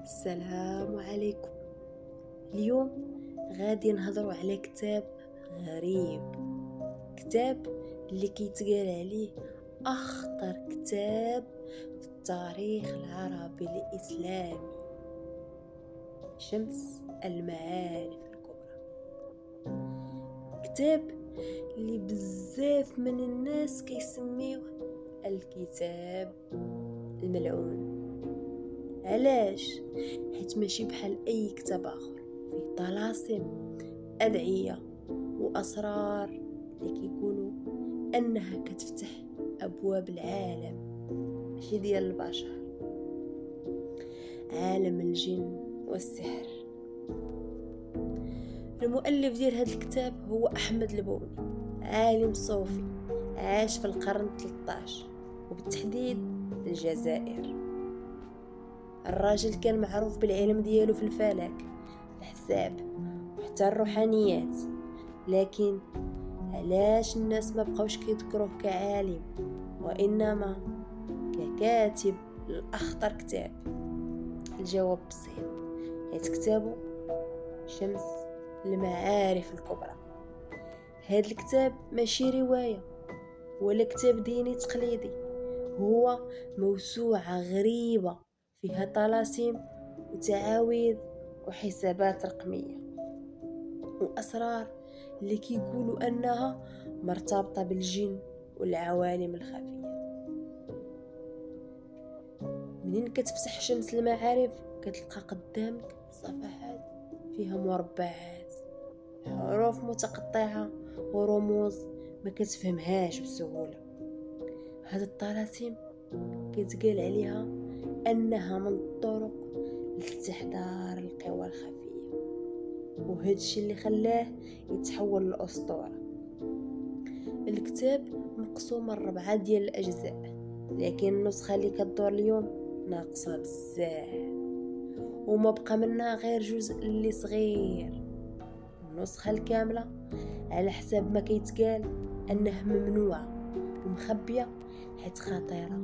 السلام عليكم. اليوم غادي نهضروا على كتاب غريب، كتاب اللي كيتقال عليه أخطر كتاب في التاريخ العربي الإسلامي، شمس المعارف الكبرى. كتاب اللي بزاف من الناس كيسميوه الكتاب الملعون. علاش؟ حيت ماشي بحال اي كتاب اخر، فيه طلاسم، ادعيه واسرار اللي كيقولوا انها كتفتح ابواب العالم ماشي ديال البشر، عالم الجن والسحر. المؤلف ديال هذا الكتاب هو احمد البوني، عالم صوفي عاش في القرن 13 وبالتحديد في الجزائر. الراجل كان معروف بالعلم ديالو في الفلك، الحساب وحتى الروحانيات، لكن علاش الناس ما بقاوش كيذكروه كعالم وانما ككاتب الاخطر كتاب؟ الجواب بسيط، حيت كتابه شمس المعارف الكبرى. هذا الكتاب ماشي روايه ولا كتاب ديني تقليدي، هو موسوعه غريبه فيها طلاسم وتعاويذ وحسابات رقمية وأسرار اللي كيقولوا أنها مرتبطة بالجن والعوالم الخفية. منين كتفتح شمس المعارف كتلقى قدامك صفحات فيها مربعات، حروف متقطعة ورموز ما كتفهمهاش بسهولة. هاد الطلاسم كيتقال عليها أنها من الطرق لاستحضار القوى الخفية، وهذا الشيء اللي خلاه يتحول لأسطورة. الكتاب مقسوم 4 ديال الأجزاء، لكن النسخة اللي كدور اليوم ناقصة بزاف وما بقى منها غير جزء اللي صغير. النسخة الكاملة على حساب ما كيتقال أنها ممنوعة ومخبية حيت خطيرة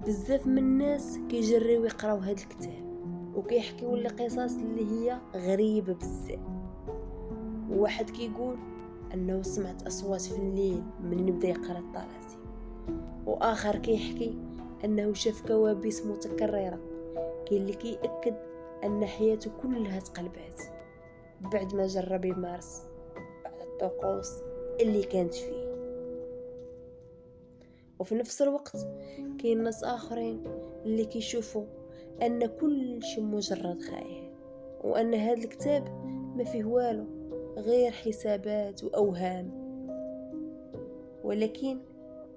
بزاف من الناس كيجريو يقراو هذا الكتاب وكيحكيو لي قصص اللي هي غريبه بزاف. وواحد كيقول انه سمعت اصوات في الليل من بدا يقرا الطلاسم، واخر كيحكي انه شاف كوابيس متكرره. كاين اللي كيأكد ان حياته كلها تقلبات بعد ما جرب يمارس بعض الطقوس اللي كانت فيه. وفي نفس الوقت كاين ناس اخرين اللي كيشوفوا ان كل شيء مجرد خيال، وان هذا الكتاب ما فيه والو غير حسابات واوهام. ولكن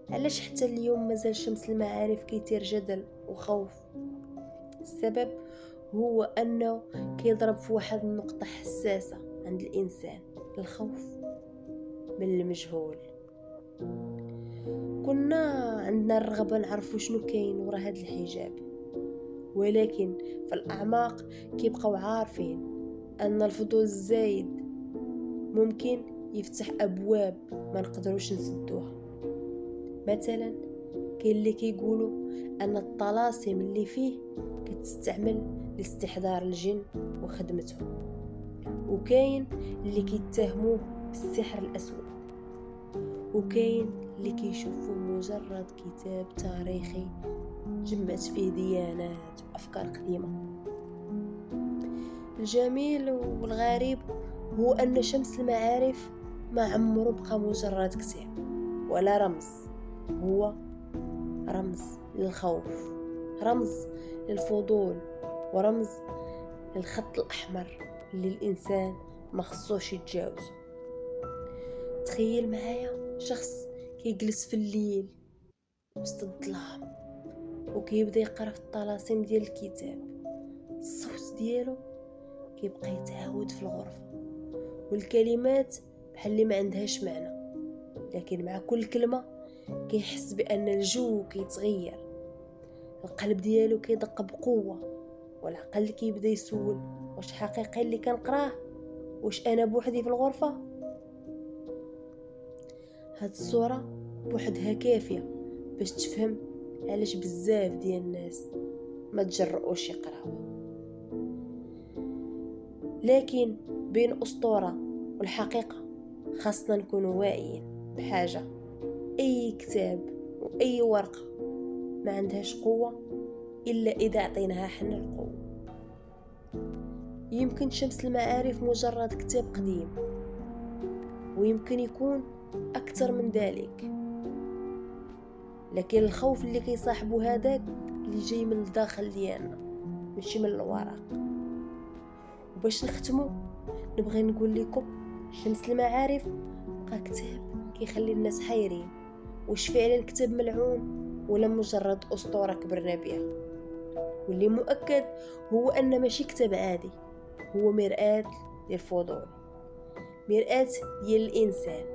علاش حتى اليوم مازال شمس المعارف كيثير جدل وخوف؟ السبب هو انه كيضرب في واحد النقطة حساسة عند الانسان، الخوف من المجهول. كنا عندنا الرغبة نعرفوا شنو كاين ورا هذا الحجاب، ولكن في الأعماق كيبقاو عارفين أن الفضول الزايد ممكن يفتح أبواب ما نقدروش نسدوها. مثلا كاين اللي كيقولوا أن الطلاسم اللي فيه كتستعمل لاستحضار الجن وخدمتهم، وكاين اللي كيتهموه بالسحر الأسود، وكاين اللي كيشوفوه مجرد كتاب تاريخي جمعت فيه ديانات وأفكار قديمة. الجميل والغريب هو أن شمس المعارف ما عمره بقى مجرد كتاب ولا رمز، هو رمز للخوف، رمز للفضول، ورمز للخط الأحمر اللي الإنسان ما خصوش يتجاوز. تخيل معايا شخص كيجلس في الليل وسط الظلام وكيبدا يقرا في الطلاسم ديال الكتاب. الصوت ديالو كيبقى يتعاود في الغرفه، والكلمات بحال اللي ما عندهاش معنى، لكن مع كل كلمه كيحس بان الجو كيتغير. القلب ديالو كيدق بقوه، والعقل كيبدا يسول واش حقيقي اللي كنقراه؟ واش انا بوحدي في الغرفه؟ هاد الصوره بوحدها كافيه باش تفهم علاش بزاف ديال الناس ما تجرؤوش يقراو. لكن بين أسطورة والحقيقة خاصنا نكونوا واعيين بحاجة: أي كتاب وأي ورقة ما عندهاش قوة إلا إذا عطيناها حنا القوة. يمكن شمس المعارف مجرد كتاب قديم، ويمكن يكون أكثر من ذلك، لكن الخوف اللي كيصاحبو هذاك اللي جاي من الداخل ديالنا ماشي من الورق. وباش نختمو نبغي نقول لكم شمس المعارف بقى كتاب كيخلي الناس حيرين: واش فعلا كتاب ملعون ولا مجرد أسطورة كبرنا بها؟ واللي مؤكد هو أن ماشي كتاب عادي، هو مرآة للفضول، مرآة ديال الإنسان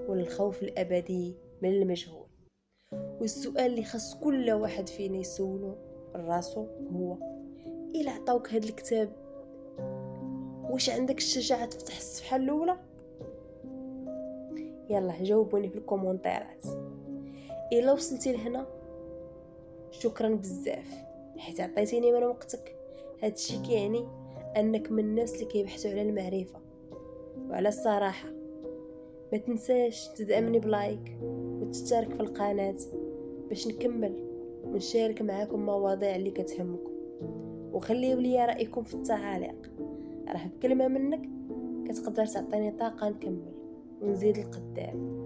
والخوف الأبدي من المجهول. والسؤال اللي خاص كل واحد فينا يسولو راسو هو: إلا عطاوك هاد الكتاب واش عندك الشجاعة تفتح الصفحة الأولى؟ يلا جاوبوني في الكومنتات. إلا وصلتي لهنا شكرا بزاف حيت عطيتيني من وقتك. هادشي كيعني انك من الناس اللي كيبحثوا على المعرفة وعلى الصراحة. ما تنساش تدعمني بلايك وتشترك في القناة باش نكمل ونشارك معاكم مواضيع اللي كتهمكم. وخليوا لي رأيكم في التعاليق، راه بكلمة منك كتقدر تعطيني طاقة نكمل ونزيد القدام.